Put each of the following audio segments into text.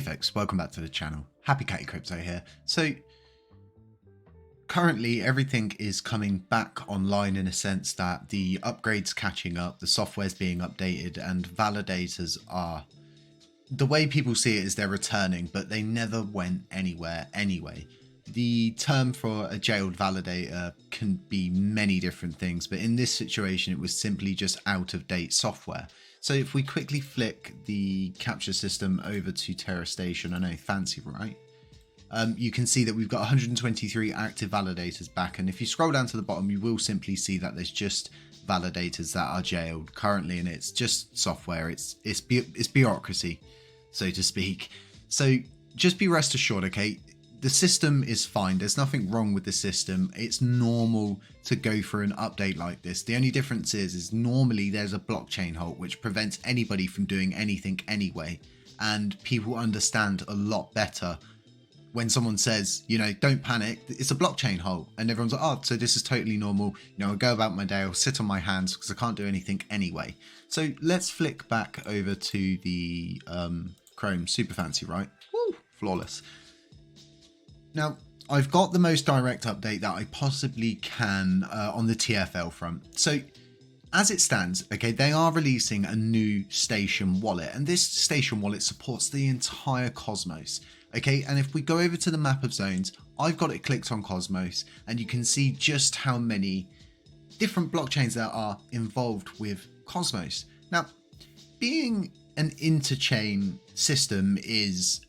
folks, welcome back to the channel. Happy Catty Crypto here. So currently everything is coming back online in a sense that the upgrades catching up, the software's being updated, and validators are, the way people see it is they're returning, but they never went anywhere anyway. The term for a jailed validator can be many different things, but in this situation it was simply just out of date software. So if we quickly flick the capture system over to Terra Station, I know, fancy, right? You can see that we've got 123 active validators back, and if you scroll down to the bottom, you will simply see that there's just validators that are jailed currently, and it's just software. It's bureaucracy, so to speak. So just be rest assured, okay? The system is fine. There's nothing wrong with the system. It's normal to go through an update like this. The only difference is normally there's a blockchain halt which prevents anybody from doing anything anyway. And people understand a lot better when someone says, you know, don't panic, it's a blockchain halt. And everyone's like, oh, so this is totally normal. You know, I'll go about my day, I'll sit on my hands because I can't do anything anyway. So let's flick back over to the Chrome. Super fancy, right? Woo, flawless. Now, I've got the most direct update that I possibly can on the TFL front. So as it stands, okay, they are releasing a new station wallet, and this station wallet supports the entire Cosmos. Okay, and if we go over to the map of zones, I've got it clicked on Cosmos, and you can see just how many different blockchains that are involved with Cosmos. Now, being an interchain system is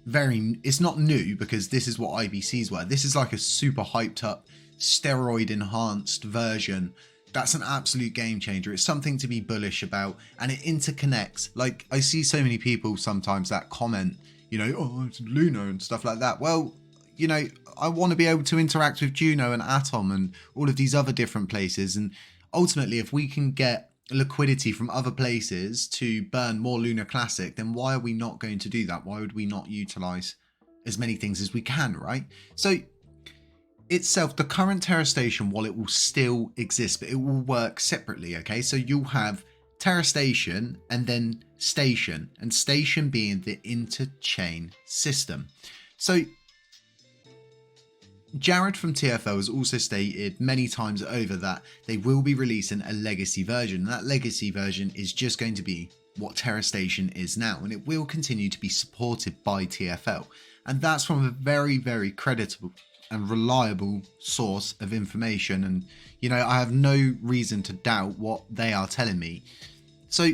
it's not new, because this is what IBCs were. This is like a super hyped up, steroid enhanced version. That's an absolute game changer. It's something to be bullish about, and it interconnects. Like, I see so many people sometimes that comment, you know, oh, it's Luna and stuff like that. Well, you know, I want to be able to interact with Juno and Atom and all of these other different places. And ultimately, if we can get liquidity from other places to burn more Luna Classic, then why are we not going to do that? Why would we not utilize as many things as we can, right? So itself, the current Terra Station wallet will still exist, but it will work separately, okay? So you'll have Terra Station and then Station, and Station being the interchain system. So Jared from TFL has also stated many times over that they will be releasing a legacy version. And that legacy version is just going to be what Terra Station is now, and it will continue to be supported by TFL. And that's from a very, very creditable and reliable source of information. And, you know, I have no reason to doubt what they are telling me. So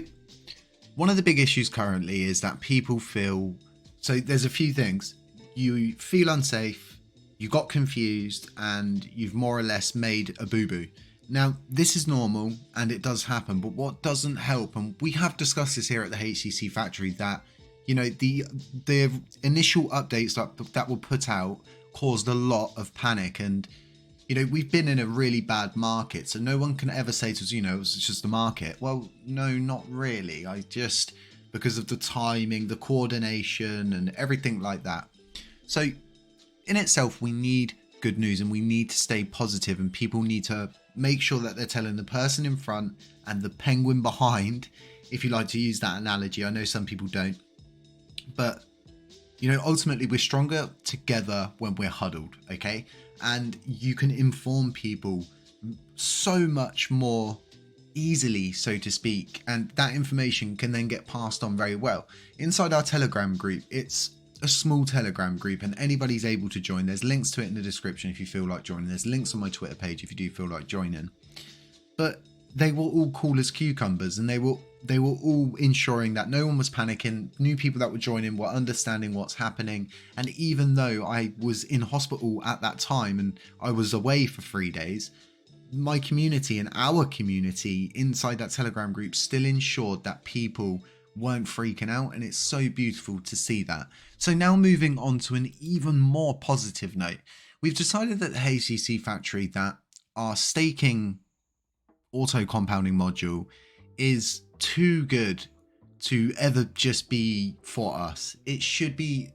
one of the big issues currently is that people feel, so there's a few things. You feel unsafe, you got confused, and you've more or less made a boo-boo. Now, this is normal and it does happen, but what doesn't help, and we have discussed this here at the HCC factory, that, you know, the initial updates that were put out caused a lot of panic. And, you know, we've been in a really bad market, so no one can ever say to us, you know, it's just the market. Well, no, not really. Because of the timing, the coordination and everything like that. So in itself, we need good news and we need to stay positive, and people need to make sure that they're telling the person in front and the penguin behind, if you like to use that analogy. I know some people don't, but, you know, ultimately we're stronger together when we're huddled, okay? And you can inform people so much more easily, so to speak, and that information can then get passed on very well. Inside our Telegram group, it's a small Telegram group and anybody's able to join. There's links to it in the description if you feel like joining. There's links on my Twitter page if you do feel like joining. But they were all cool as cucumbers, and they were all ensuring that no one was panicking. New people that were joining were understanding what's happening. And even though I was in hospital at that time and I was away for 3 days, my community and our community inside that Telegram group still ensured that people weren't freaking out, and it's so beautiful to see that. So now moving on to an even more positive note, we've decided at the HCC factory that our staking auto compounding module is too good to ever just be for us. It should be,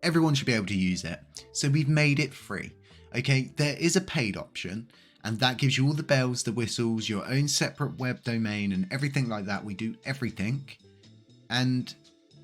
everyone should be able to use it. So we've made it free. Okay, there is a paid option, and that gives you all the bells, the whistles, your own separate web domain and everything like that. We do everything. And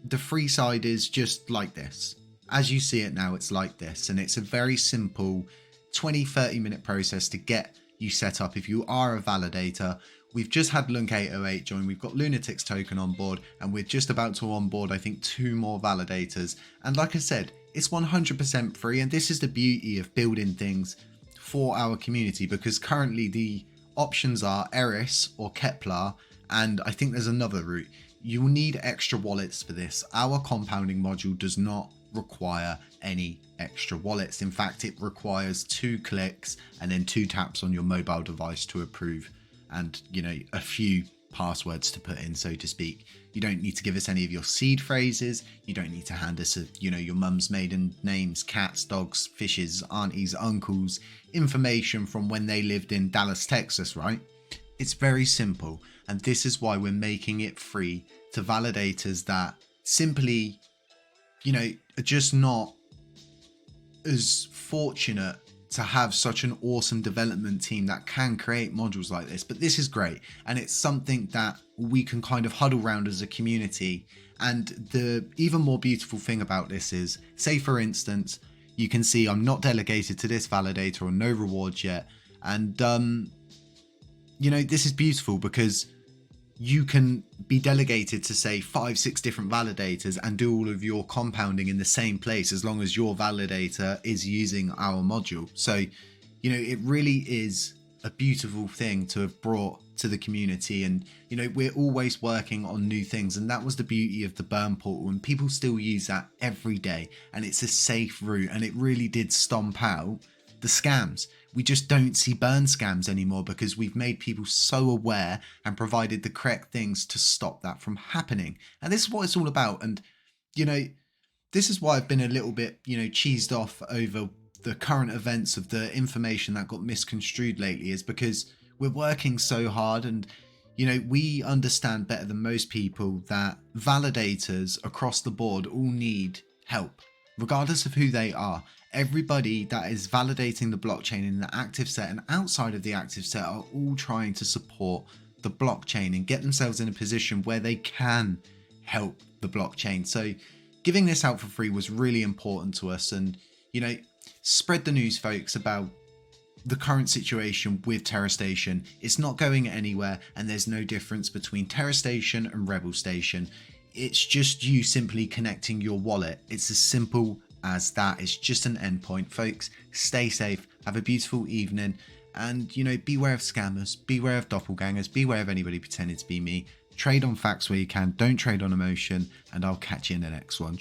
the free side is just like this. As you see it now, it's like this, and it's a very simple 20-30 minute process to get you set up if you are a validator. We've just had Lunk808 join, we've got Lunatics token on board, and we're just about to onboard, I think, 2 more validators. And like I said, it's 100% free, and this is the beauty of building things for our community, because currently the options are Eris or Kepler, and I think there's another route. You will need extra wallets for this. Our compounding module does not require any extra wallets. In fact, it requires 2 clicks and then 2 taps on your mobile device to approve, and a few passwords to put in, so to speak. You don't need to give us any of your seed phrases. You don't need to hand us your mum's maiden names, cats, dogs, fishes, aunties, uncles, information from when they lived in Dallas, Texas, right? It's very simple, and this is why we're making it free to validators that simply are just not as fortunate to have such an awesome development team that can create modules like this. But this is great, and it's something that we can kind of huddle around as a community. And the even more beautiful thing about this is, say for instance, you can see I'm not delegated to this validator or no rewards yet, and this is beautiful because you can be delegated to, say, 5-6 different validators and do all of your compounding in the same place, as long as your validator is using our module. So, it really is a beautiful thing to have brought to the community. And, we're always working on new things. And that was the beauty of the burn portal. And people still use that every day. And it's a safe route. And it really did stomp out the scams. We just don't see burn scams anymore because we've made people so aware and provided the correct things to stop that from happening. And this is what it's all about. And, this is why I've been a little bit, cheesed off over the current events of the information that got misconstrued lately, is because we're working so hard, and, we understand better than most people that validators across the board all need help, regardless of who they are. Everybody that is validating the blockchain in the active set and outside of the active set are all trying to support the blockchain and get themselves in a position where they can help the blockchain. So giving this out for free was really important to us. And, spread the news, folks, about the current situation with Terra Station. It's not going anywhere, and there's no difference between Terra Station and Rebel Station. It's just you simply connecting your wallet. It's as simple as that. It's just an endpoint, folks. Stay safe, have a beautiful evening, and beware of scammers, beware of doppelgangers, beware of anybody pretending to be me. Trade on facts where you can, don't trade on emotion, and I'll catch you in the next one.